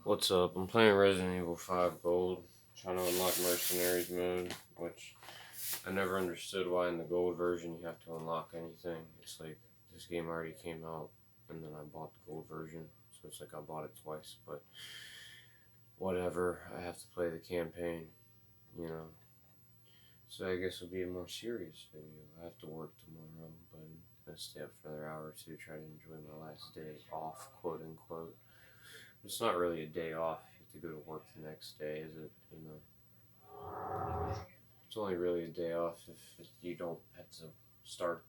What's up? I'm playing Resident Evil 5 Gold, trying to unlock Mercenaries mode, which I never understood why in the Gold version you have to unlock anything. It's like this game already came out, and then I bought the Gold version, so it's like I bought it twice, but whatever, I have to play the campaign, you know. So I guess it'll be a more serious video. I have to work tomorrow, but I'm gonna stay up for another hour or two, try to enjoy my last day off, quote unquote. It's not really a day off. You have to go to work the next day, is it? It's only really a day off if you don't have to start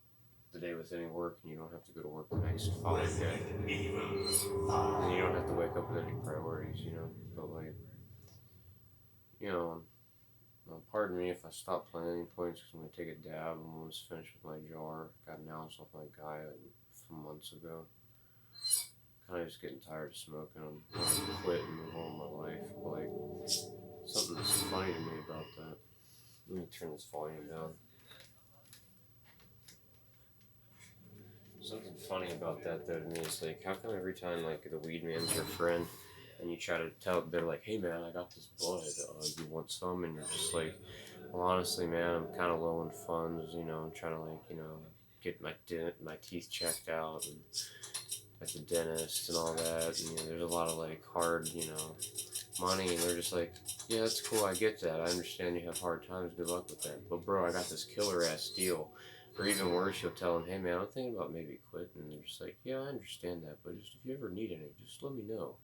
the day with any work and you don't have to go to work the next following day. And you don't have to wake up with any priorities. But like, you know, pardon me if I stop playing any points because I'm gonna take a dab. I'm almost finished with my jar. Got an ounce off my guy from months ago. Kind of just getting tired of smoking. I'm going to quit and move on with my life. But like, something that's funny to me about that. Let me turn this volume down. Something funny about that though to me is like, how come every time like the weed man's your friend and you try to tell, they're like, hey man, I got this bud, you want some? And you're just like, well honestly man, I'm kind of low on funds, I'm trying to like, get my teeth checked out and at the dentist and all that, and there's a lot of like hard, money, and they're just like, yeah, that's cool, I get that, I understand you have hard times, good luck with that, but bro, I got this killer ass deal. Or even worse, you'll tell them, hey man, I'm thinking about maybe quitting, and they're just like, yeah, I understand that, but just if you ever need any, just let me know.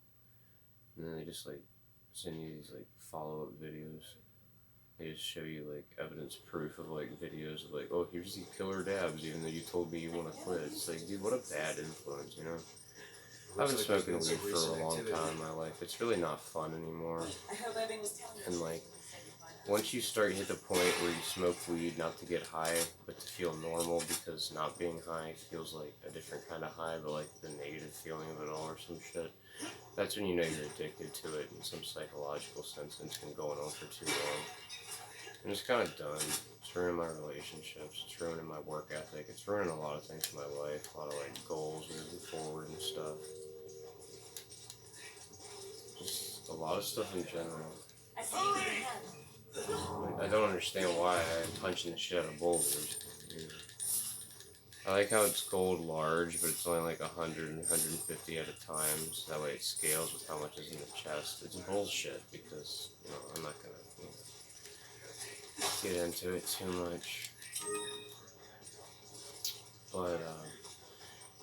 And then they just like send you these like follow-up videos. They just show you like evidence proof of like videos of like, oh, here's these killer dabs, even though you told me you want to quit. It's like, dude, what a bad influence. I've been smoking weed for a long time in my life. It's really not fun anymore. And like, once you start hit the point where you smoke weed not to get high, but to feel normal because not being high feels like a different kind of high, but like the negative feeling of it all or some shit, that's when you know you're addicted to it in some psychological sense and it's been going on for too long. And it's kind of done. It's ruining my relationships, it's ruining my work ethic, it's ruining a lot of things in my life, a lot of like goals moving forward and stuff. Just a lot of stuff in general. I don't understand why I'm punching the shit out of boulders. I like how it's gold large, but it's only like 100 and 150 at a time, so that way it scales with how much is in the chest. It's bullshit because, I'm not gonna get into it too much. But,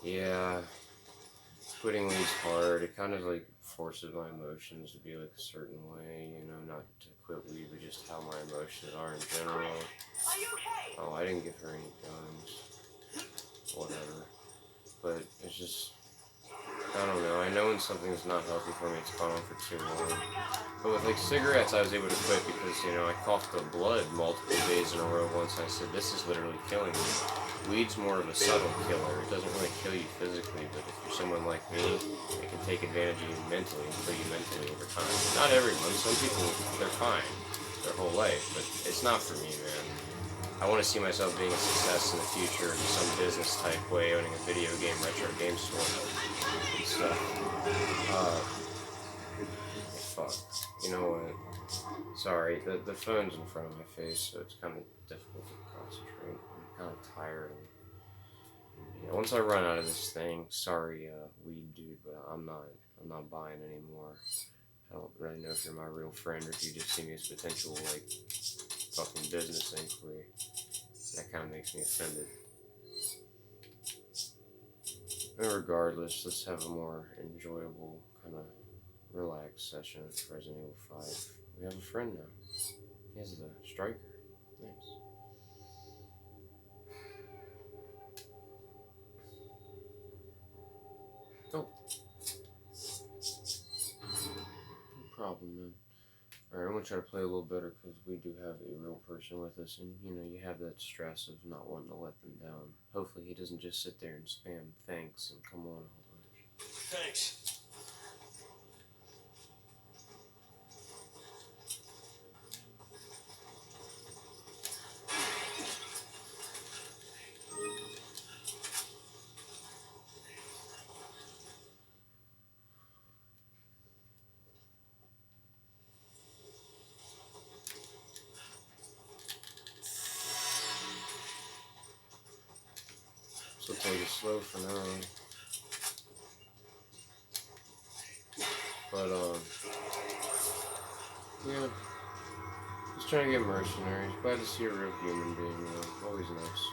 yeah, quitting weed's hard. It kind of like forces my emotions to be like a certain way, not to quit weed, but just how my emotions are in general. Oh, I didn't give her any guns. Whatever. But it's just, I don't know. I know when something's not healthy for me, it's gone on for too long. But with like cigarettes, I was able to quit because, I coughed up blood multiple days in a row once. I said, this is literally killing me. Weed's more of a subtle killer. It doesn't really kill you physically, but if you're someone like me, it can take advantage of you mentally and kill you mentally over time. Not everyone. Some people, they're fine their whole life, but it's not for me, man. I want to see myself being a success in the future in some business type way, owning a video game, retro game store and stuff. Fuck. You know what? Sorry, the phone's in front of my face, so it's kind of difficult to concentrate. I'm kind of tired. Once I run out of this thing, sorry, weed dude, but I'm not buying anymore. I don't really know if you're my real friend or if you just see me as potential, like, fucking business inquiry. That kind of makes me offended. But regardless, let's have a more enjoyable, kind of relaxed session of Resident Evil 5. We have a friend now. He has the striker. Nice. Oh. No problem, man. Alright, I'm gonna try to play a little better because we do have a real person with us, and you have that stress of not wanting to let them down. Hopefully, he doesn't just sit there and spam thanks and come on a whole bunch. Thanks. slow for now. But, yeah. Just trying to get mercenaries. Glad to see a real human being, though. Always nice.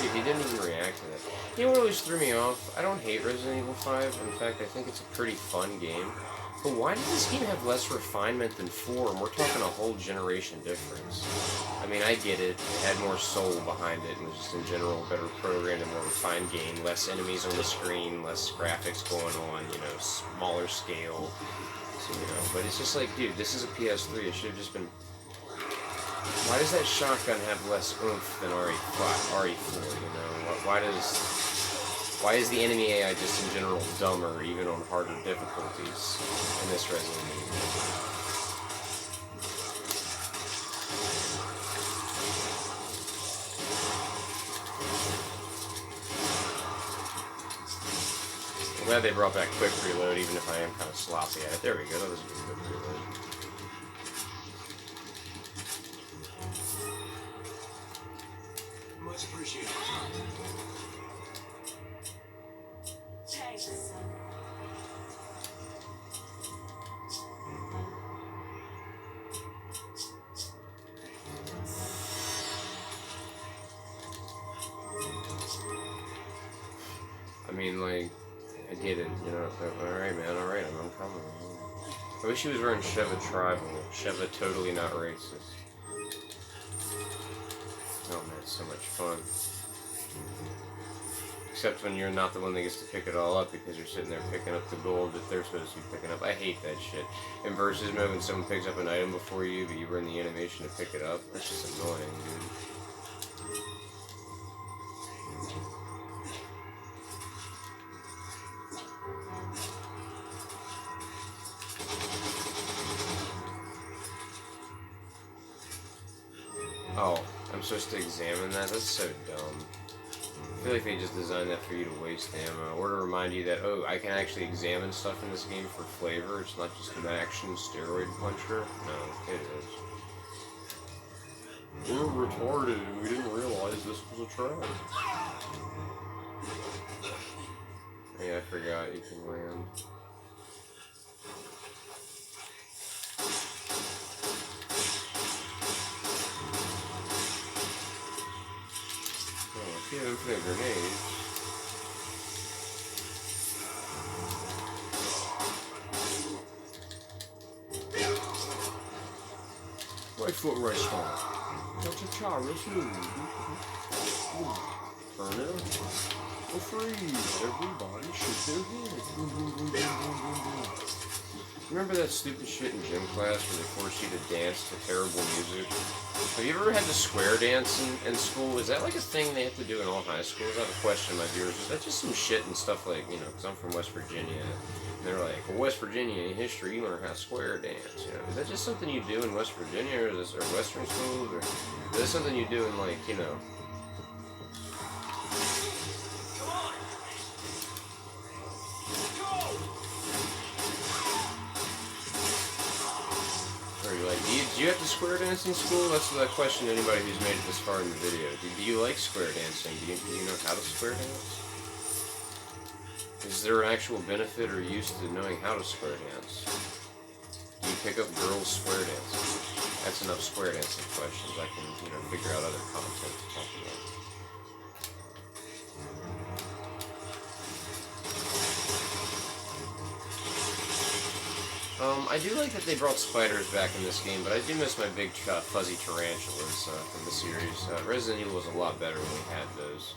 Dude, he didn't even react to that. You know what always threw me off? I don't hate Resident Evil 5. In fact, I think it's a pretty fun game. But why did this game have less refinement than 4? And we're talking a whole generation difference. I mean, I get it. It had more soul behind it, and was just in general a better programmed and more refined game. Less enemies on the screen, less graphics going on, you know, smaller scale. So, you know, but it's just like, dude, this is a PS3. It should have just been... Why does that shotgun have less oomph than RE4, you know? Why is the enemy AI just in general dumber, even on harder difficulties in this Resident Evil? I'm glad they brought back quick reload, even if I am kind of sloppy at it. There we go, that was a good quick reload. Much appreciated. I mean, like, I get it, you know, alright, man, alright, I'm coming. I wish he was wearing Sheva Tribal. Sheva totally not racist. Oh man, it's so much fun. Except when you're not the one that gets to pick it all up because you're sitting there picking up the gold that they're supposed to be picking up. I hate that shit. In versus mode, when someone picks up an item before you, but you were in the animation to pick it up, that's just annoying, dude. Oh, I'm supposed to examine that? That's so dumb. I feel like they just designed that for you to waste ammo, or to remind you that, oh, I can actually examine stuff in this game for flavor. It's not just an action steroid puncher. No, it is. We're retarded and we didn't realize this was a trap. Yeah, I forgot you can land. Oh, if you have infinite grenades. Right foot, right stomach. Cha-cha-cha, real smooth. Turn it up. Go freeze. Everybody shoot their head. Remember that stupid shit in gym class where they force you to dance to terrible music? Have you ever had to square dance in school? Is that like a thing they have to do in all high schools? I have a question, my viewers. Is that just some shit and stuff like, you know, because I'm from West Virginia. And they're like, well, West Virginia in history, you learn how to square dance. You know, is that just something you do in West Virginia, or is this, or Western schools, or is this something you do in, like, you know? Do you have to square dance in school? That's the question to anybody who's made it this far in the video. Do you like square dancing? Do you know how to square dance? Is there an actual benefit or use to knowing how to square dance? Do you pick up girls square dancing? That's enough square dancing questions. I can, you know, figure out other content to talk about. I do like that they brought spiders back in this game, but I do miss my big fuzzy tarantulas from the series. Resident Evil was a lot better when we had those.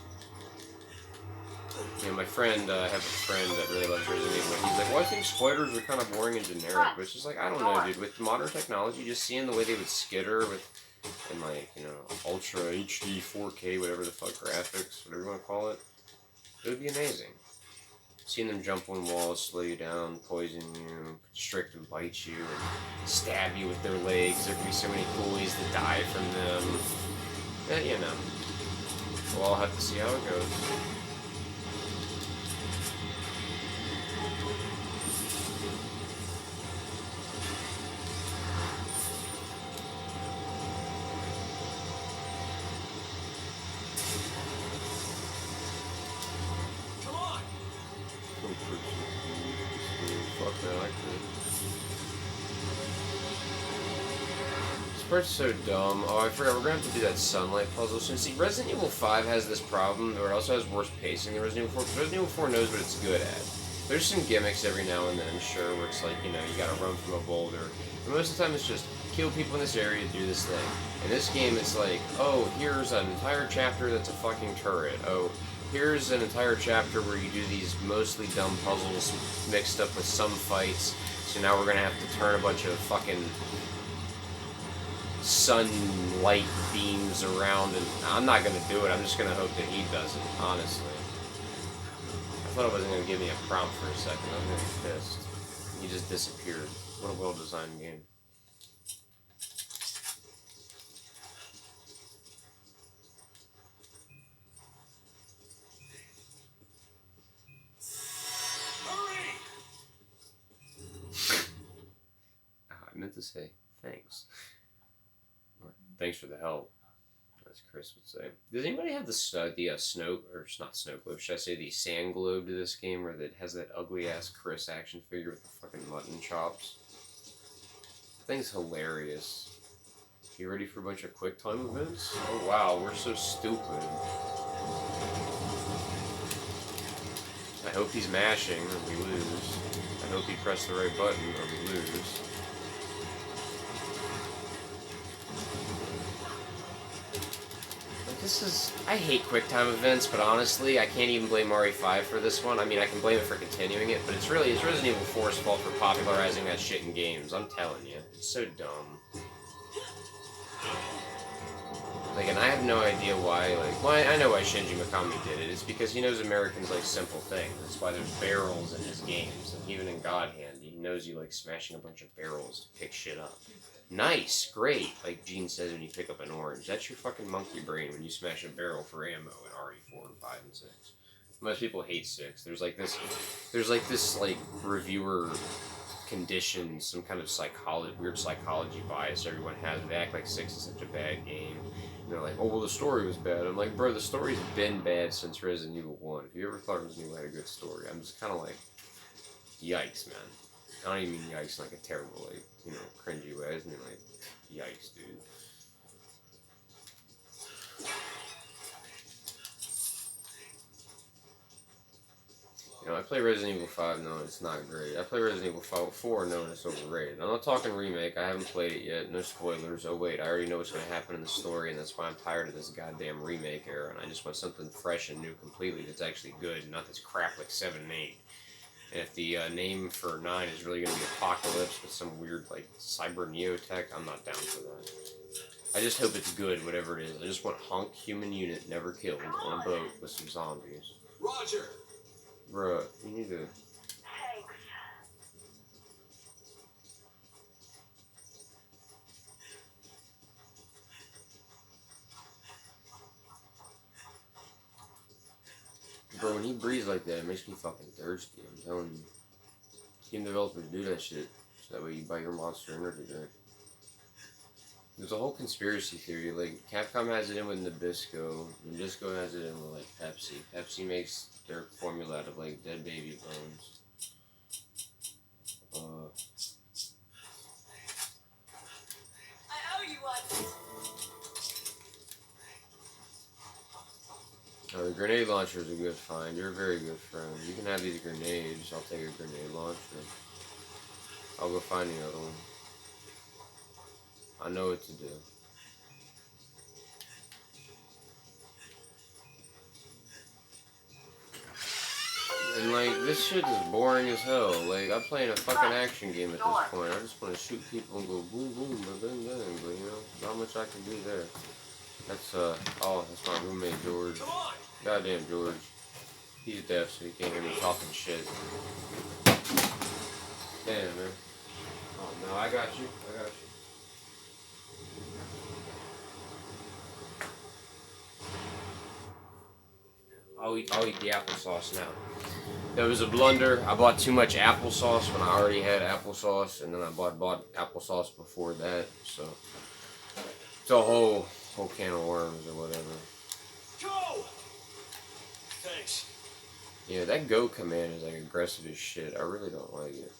You know, my friend, I have a friend that really loves Resident Evil, and he's like, well, I think spiders are kind of boring and generic, but it's just like, I don't know, dude, with modern technology, just seeing the way they would skitter with, in like, you know, Ultra HD 4K, whatever the fuck graphics, whatever you want to call it, it would be amazing. Seeing them jump on walls, slow you down, poison you, constrict and bite you, and stab you with their legs. There could be so many cool ways to die from them. Yeah, you know. We'll all have to see how it goes. Fuck that, I could. This part's so dumb. Oh, I forgot, we're gonna have to do that sunlight puzzle. So, see, Resident Evil 5 has this problem, or it also has worse pacing than Resident Evil 4, because Resident Evil 4 knows what it's good at. There's some gimmicks every now and then, sure, where it's like, you know, you gotta run from a boulder. But most of the time it's just, kill people in this area, do this thing. In this game, it's like, oh, here's an entire chapter that's a fucking turret. Oh, here's an entire chapter where you do these mostly dumb puzzles mixed up with some fights. So now we're gonna have to turn a bunch of fucking sunlight beams around, and I'm not gonna do it. I'm just gonna hope that he doesn't, honestly. I thought it wasn't gonna give me a prompt for a second. I was gonna be pissed. He just disappeared. What a well-designed game. I meant to say thanks. Or, thanks for the help, as Chris would say. Does anybody have the snow, or not snow globe, should I say the sand globe to this game, where it has that ugly-ass Chris action figure with the fucking mutton chops? Thing's hilarious. You ready for a bunch of quick time events? Oh wow, we're so stupid. I hope he's mashing or we lose. I hope he pressed the right button or we lose. Like, this is... I hate quick time events, but honestly, I can't even blame RE5 for this one. I mean, I can blame it for continuing it, but it's Resident Evil 4's fault for popularizing that shit in games. I'm telling you. It's so dumb. Like, and I have no idea why, like, well, I know why Shinji Mikami did it. It's because he knows Americans like simple things. That's why there's barrels in his games. And even in God Hand, he knows you like smashing a bunch of barrels to pick shit up. Nice, great, like Gene says when you pick up an orange. That's your fucking monkey brain when you smash a barrel for ammo in RE4 and 5 and 6. Most people hate 6. There's like this like reviewer condition, some kind of weird psychology bias everyone has. They act like 6 is such a bad game. And they're like, oh, well, the story was bad. I'm like, bro, the story's been bad since Resident Evil 1. If you ever thought Resident Evil had a good story, I'm just kind of like, yikes, man. I don't even mean yikes in like a terrible, like, you know, cringy way. I just mean like, yikes, dude. You know, I play Resident Evil 5 knowing it's not great. I play Resident Evil 4 knowing it's overrated. I'm not talking remake. I haven't played it yet. No spoilers. Oh, wait. I already know what's going to happen in the story, and that's why I'm tired of this goddamn remake era, and I just want something fresh and new completely that's actually good, not this crap like 7 and 8. And if the name for 9 is really going to be Apocalypse with some weird, like, cyber neotech, I'm not down for that. I just hope it's good, whatever it is. I just want hunk human unit never killed on a boat with some zombies. Roger! Bruh, you need to... Bro, when he breathes like that, it makes me fucking thirsty, I'm telling you. Game developers do that shit, so that way you buy your Monster Energy drink. There's a whole conspiracy theory, like, Capcom has it in with Nabisco, Nabisco has it in with, like, Pepsi. Pepsi makes their formula out of, like, dead baby bones. I owe you one. Oh, the grenade launcher is a good find. You're a very good friend. You can have these grenades. I'll take a grenade launcher. I'll go find the other one. I know what to do. And like, this shit is boring as hell. Like, I'm playing a fucking action game at this point. I just want to shoot people and go boom boom, but then, but you know, not much I can do there. That's oh, that's my roommate George. Goddamn George. He's deaf, so he can't hear me talking shit. Damn, man. Oh no, I got you. I got you. I'll eat the applesauce now. That was a blunder. I bought too much applesauce when I already had applesauce, and then I bought applesauce before that, so it's a whole can of worms or whatever. Go! Thanks. Yeah, that go command is like aggressive as shit. I really don't like it.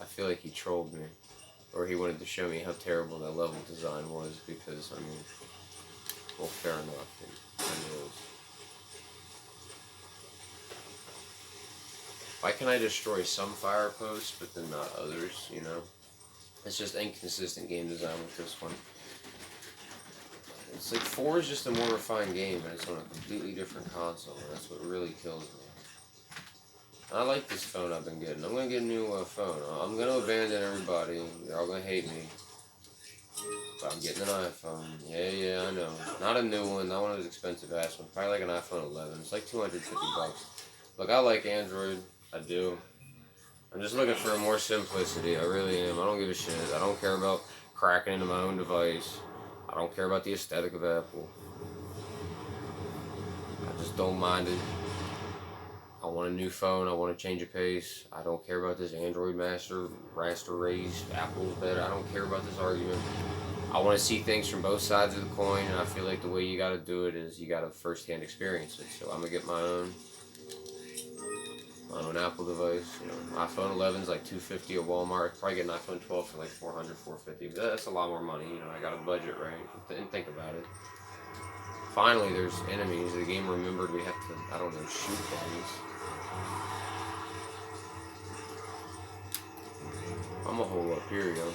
I feel like he trolled me. Or he wanted to show me how terrible that level design was because, I mean, well, fair enough. It kind of is. Why can I destroy some fire posts but then not others, you know? It's just inconsistent game design with this one. It's like 4 is just a more refined game, and it's on a completely different console, and that's what really kills me. I like this phone I've been getting. I'm gonna get a new phone. I'm gonna abandon everybody. They're all gonna hate me. But I'm getting an iPhone. Yeah, I know. Not a new one, not one of those expensive ass ones. Probably like an iPhone 11. It's like 250 bucks. Look, I like Android. I do. I'm just looking for more simplicity. I really am. I don't give a shit. I don't care about cracking into my own device. I don't care about the aesthetic of Apple. I just don't mind it. I want a new phone. I want to change a pace. I don't care about this Android master, raster race, Apple's better. I don't care about this argument. I want to see things from both sides of the coin, and I feel like the way you got to do it is you got to first-hand experience it. So I'm gonna get my own Apple device. You know, iPhone 11 is like $250 at Walmart. I'd probably get an iPhone 12 for like $400, $450. But that's a lot more money. You know, I got a budget, right? And think about it. Finally, there's enemies. The game remembered we have to, I don't know, shoot things. I'm gonna hold up. Here we go.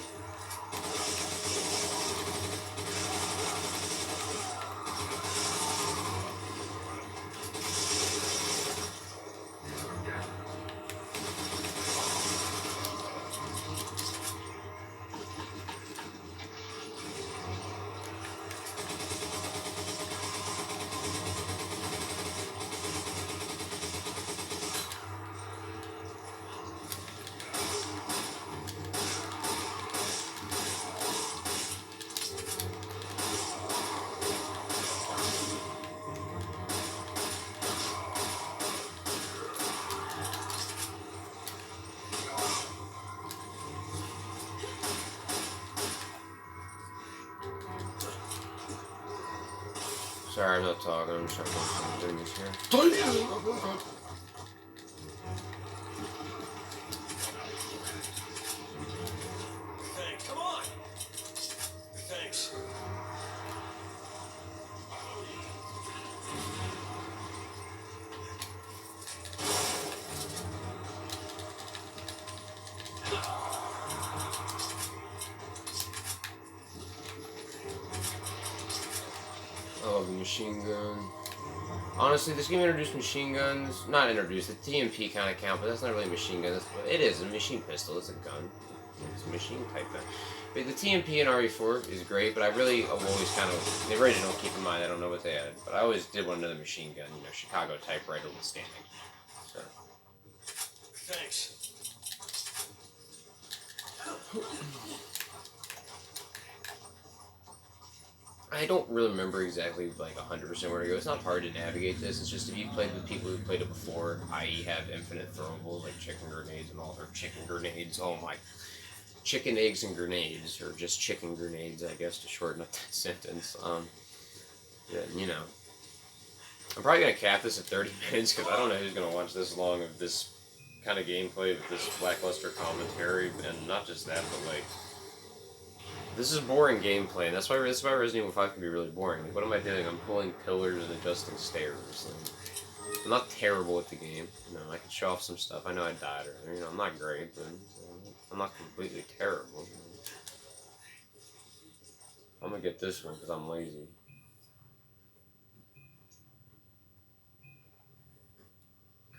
Sorry, I'm not talking. I'm just trying to make some things here. Thanks. Come on. Thanks. I love the machine gun. Honestly, this game introduced machine guns. Not introduced. The TMP kind of count, but that's not really a machine gun. It is a machine pistol. It's a gun. It's a machine type thing. But the TMP in RE4 is great, but I really have always kind of, the original, keep in mind, I don't know what they added, but I always did want another machine gun, you know, Chicago typewriter withstanding. So. Thanks. I don't really remember exactly like 100% where to go. It's not hard to navigate this. It's just if you've played with people who've played it before, i.e. have infinite throwables like chicken grenades and all, or chicken grenades. Oh my, chicken eggs and grenades, or just chicken grenades, I guess, to shorten up that sentence. Then you know, I'm probably gonna cap this at 30 minutes because I don't know who's gonna watch this long of this kind of gameplay with this lackluster commentary, and not just that, but like. This is boring gameplay, and that's why Resident Evil 5 can be really boring. Like, what am I doing? I'm pulling pillars and adjusting stairs. Like, I'm not terrible at the game. You know, I can show off some stuff. I know I died earlier. You know, I'm not great, but I'm not completely terrible. You know. I'm gonna get this one because I'm lazy.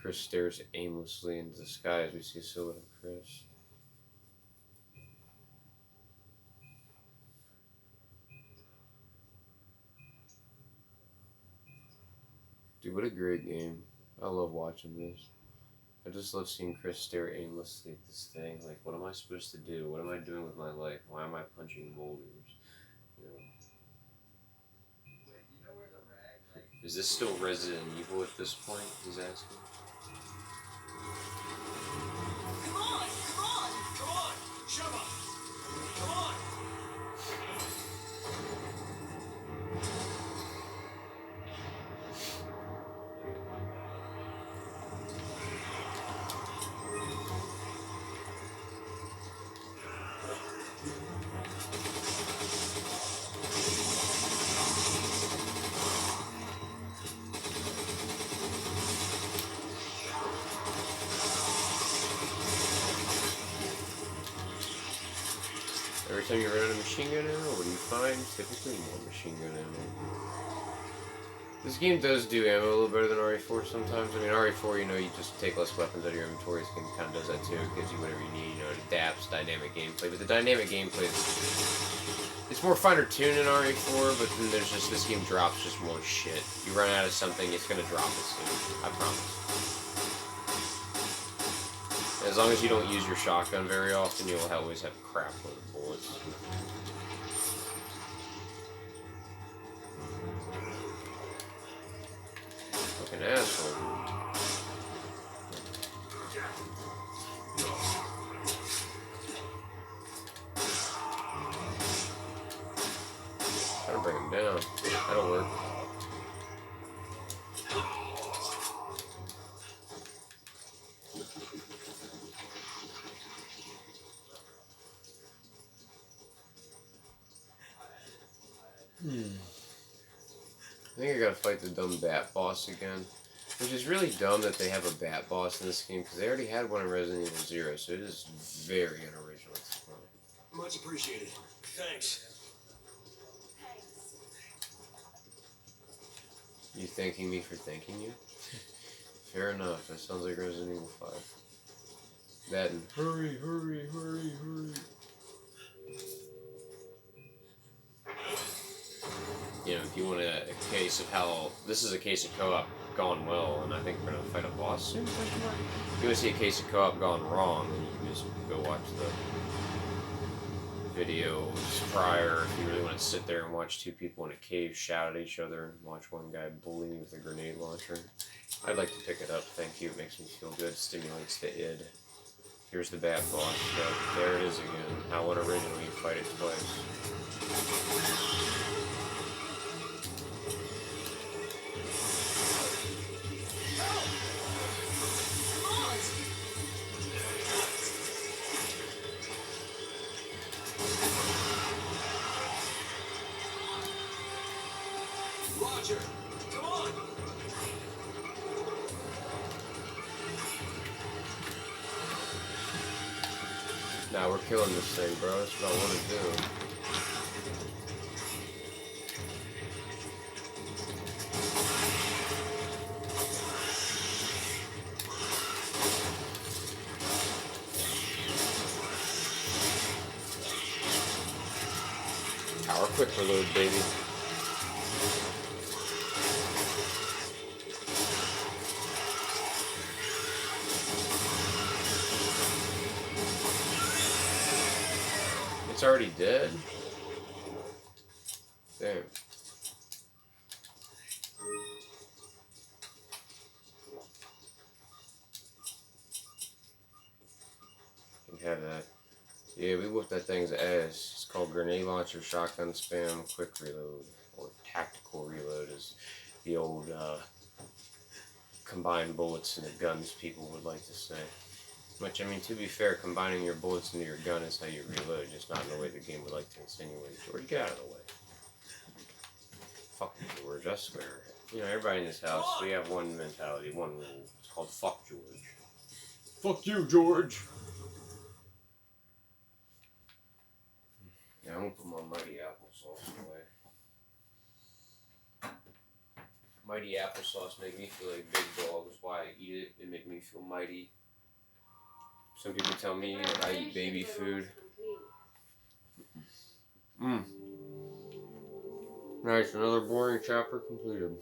Chris stares aimlessly into the sky as we see a silhouette of Chris. Dude, what a great game. I love watching this. I just love seeing Chris stare aimlessly at this thing. Like, what am I supposed to do? What am I doing with my life? Why am I punching boulders? You know. Is this still Resident Evil at this point? He's asking. Come on. Come on. Shove up. Come on. time you run out of machine gun ammo, what do you find? Typically more machine gun ammo. This game does do ammo a little better than RE4 sometimes. I mean, RE4, you know, you just take less weapons out of your inventory. This game kind of does that too. It gives you whatever you need, you know, it adapts dynamic gameplay. But the dynamic gameplay it's more finer tuned in RE4, but then there's just, this game drops just more shit. You run out of something, it's gonna drop it soon. I promise. As long as you don't use your shotgun very often, you'll always have a crap load of bullets. Fucking asshole. Try to bring him down. That'll work. I think I gotta fight the dumb bat boss again. Which is really dumb that they have a bat boss in this game, because they already had one in Resident Evil 0, so it is very unoriginal. Much appreciated. Thanks. You thanking me for thanking you? Fair enough, that sounds like Resident Evil 5. That and hurry, hurry, hurry, hurry. You know, if you want a case of how... This is a case of co-op gone well, and I think we're going to fight a boss soon, if you want to see a case of co-op gone wrong, then you can just go watch the videos prior if you really want to sit there and watch two people in a cave shout at each other and watch one guy bully me with a grenade launcher. I'd like to pick it up, thank you, it makes me feel good, stimulates the id. Here's the bat boss, so there it is again. How unoriginal, you fight it twice. Roger. Come on. Nah, we're killing this thing, bro. That's what I want to do. Power quick reload, baby. It's already dead? Damn. You can have that. Yeah, we whooped that thing's ass. It's called grenade launcher, shotgun spam, quick reload, or tactical reload is the old combined bullets into guns people would like to say. Which, I mean, to be fair, combining your bullets into your gun is how you reload, just not in the way the game would like to insinuate. George, get out of the way. Fuck you, George, I swear. You know, everybody in this house, we have one mentality, one rule. It's called fuck George. Fuck you, George! Yeah, I'm gonna put my mighty applesauce away. Mighty applesauce make me feel like big dog. That's why I eat it. It make me feel mighty. Some people tell me I eat baby food. Nice, another boring chapter completed.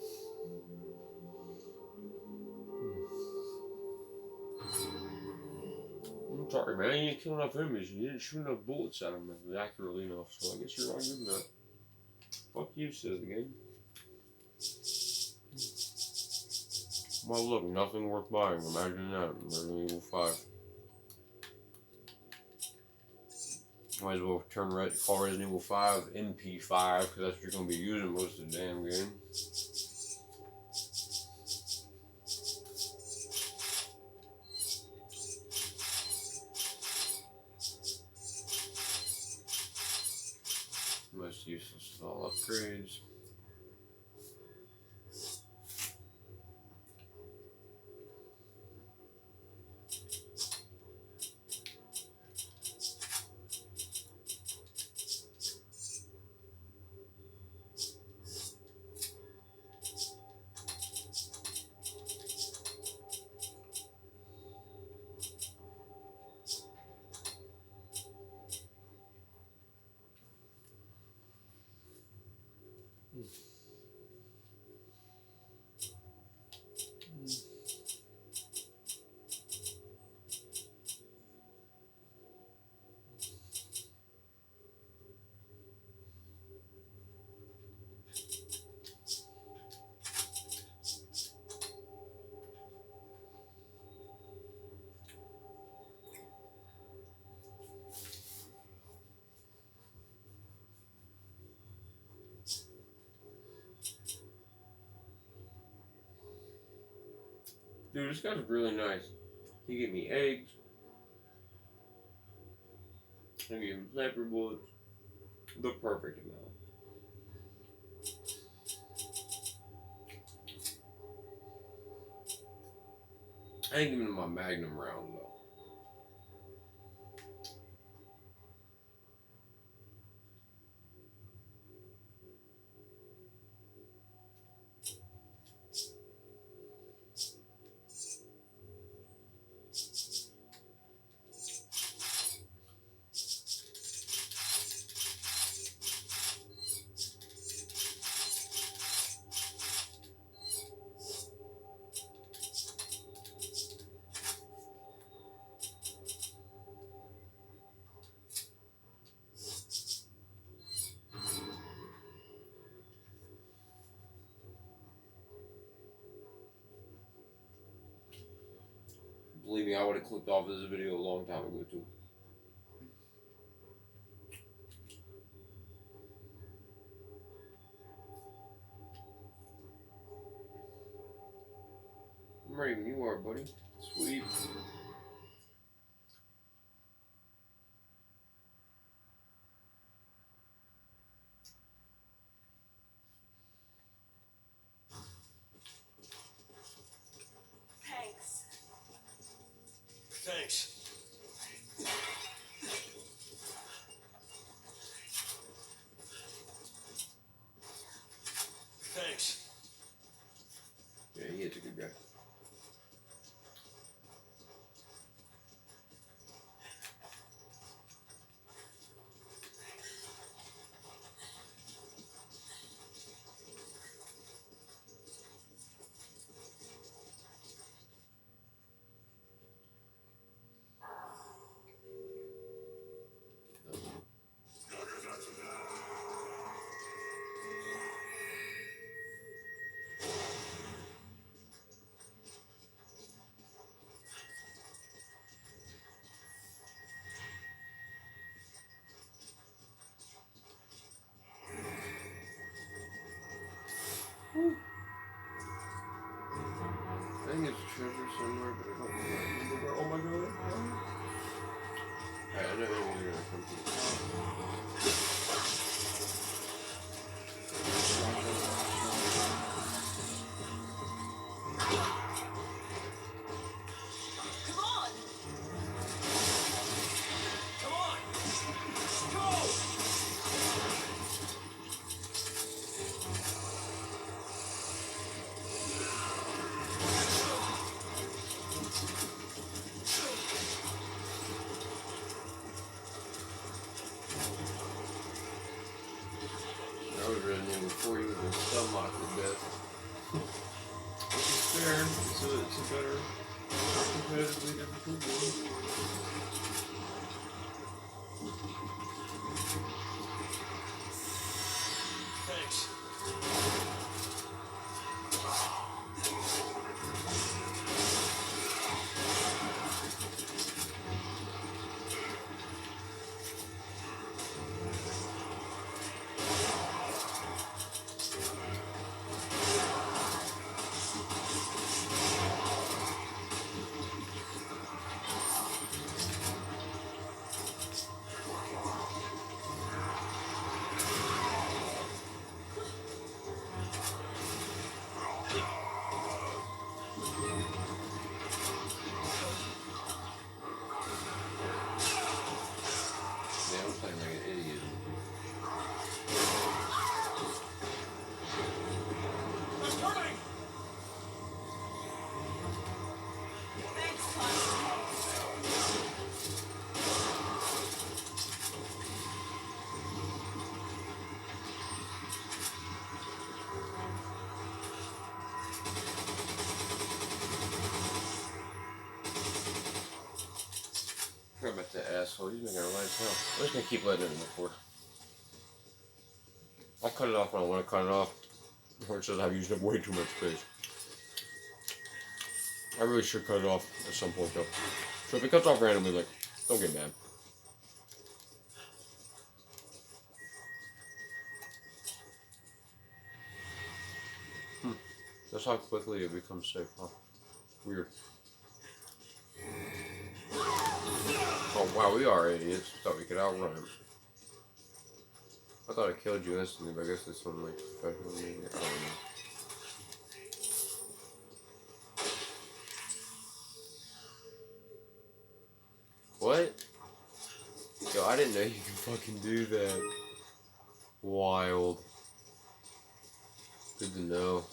I'm sorry, man. You didn't kill enough enemies. You didn't shoot enough bullets at them accurately enough, so I guess you're right in that. Fuck you, says the game. Well, look, nothing worth buying. Imagine that in Resident Evil 5. Might as well call Resident Evil 5 MP5, because that's what you're going to be using most of the damn game. Most useless of all upgrades. Dude, this guy's really nice. He gave me eggs. I gave him sniper bullets. The perfect amount. I ain't giving him my magnum round though. Believe me, I would have clicked off this video a long time ago too. I'm ready when you are, buddy. Sweet. Thanks. Thanks. Thanks. Yeah, he is a good guy. I think there's a treasure somewhere, but I don't remember where. Oh my god. Alright, I know enemies are gonna come through. Come on! Come on! Go! I was running in before you even stun locked to death. Which is fair. It's a better, competitively difficult game. Thanks. Yeah, I'm playing like an idiot. It's coming! Thanks, Constance. Forgot about that asshole. He's making a right hell. I'm just gonna keep letting it in before. I'll cut it off when I want to cut it off. Or it says I've used up way too much space. I really should cut it off at some point though. So if it cuts off randomly, like, don't get mad. That's how quickly it becomes safe, huh? Weird. Oh wow, we are idiots. Thought we could outrun him. I thought I killed you instantly, but I guess this one like professional me. I don't know. What? Yo, I didn't know you could fucking do that. Wild. Good to know.